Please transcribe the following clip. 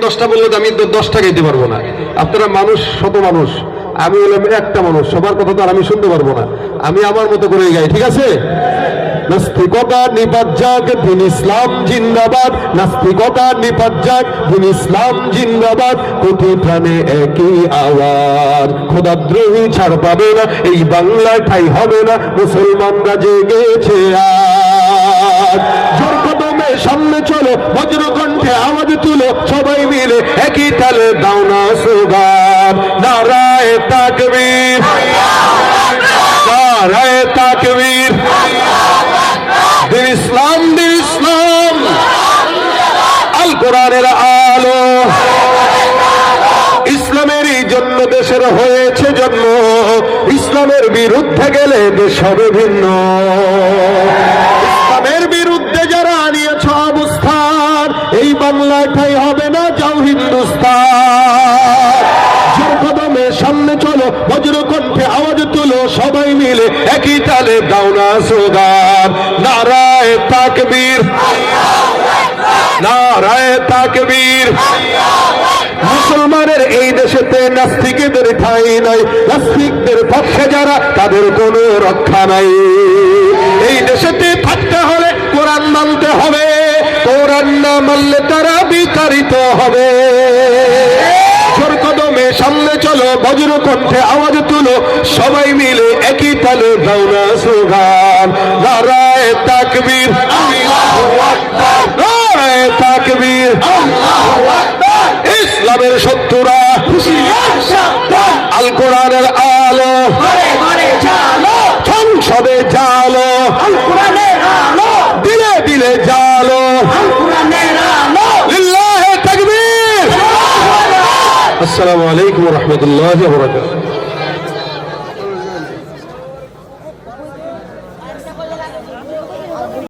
10টা বললে তো আমি 10টা গাইতে পারবো না। আপনারা মানুষ, শত মানুষ, আমি হলাম একটা মানুষ, সবার কথা তো আর আমি শুনতে পারবো না। আমি আমার মতো করে গাই, ঠিক আছে? নাস্তিকতা নিপাত যাক, দিন ইসলাম জিন্দাবাদ। নাস্তিকতা নিপাত যাক, দিন ইসলাম জিন্দাবাদ। কোটি প্রাণে একই আওয়াজ, খোদাদ্রোহী ছাড় পাবে না, এই বাংলায় ঠাই হবে না, মুসলমানরা জেগেছে আজ। জোর কদমে সামনে চলো, বজ্রকণ্ঠে আওয়াজ তুলো, সবাই মিলে একই তালে দাও না স্লোগান, নারায়ে তাকবীর, নারায়ে তাকবীর। দিন ইসলাম, দিন ইসলাম, আল কোরআনের আলো, ইসলামেরই জন্য দেশের হয়েছে জন্ম, ইসলামের বিরুদ্ধে গেলে দেশ হবে ভিন্ন। ইসলামের বিরুদ্ধে যারা নিয়েছ অবস্থান, এই বাংলায় ঠাই হবে না, যাও হিন্দুস্তান। জোর কদমে সামনে চলো, বজ্রকণ্ঠে আওয়াজ তুলো, সবাই মিলে একই তালে দাও না স্লোগান, নারায়ে তাকবীর, নারায়ে তাকবীর। মুসলমানের এই দেশেতে নাস্তিকদের ঠাঁই নাই, নাস্তিকদের পক্ষে যারা তাদের কোনো রক্ষা নাই। এই দেশেতে থাকতে হলে কোরআন মানতে হবে, কোরআন না মানলে তারা বিতাড়িত হবে। জোর কদমে সামনে চলো, বজ্রকণ্ঠে আওয়াজ তুলো, সবাই মিলে একই তালে দাও না স্লোগান, নারায়ে তাকবীর, নারায়ে তাকবীর। ইসলামের শত্রুরা আল কোরআনের আলো সংসদে জালো, দিলে দিলে জালো, লিল্লাহে তাকবীর। আসসালামু আলাইকুম ওয়া রাহমাতুল্লাহি ওয়া বারাকাতুহু।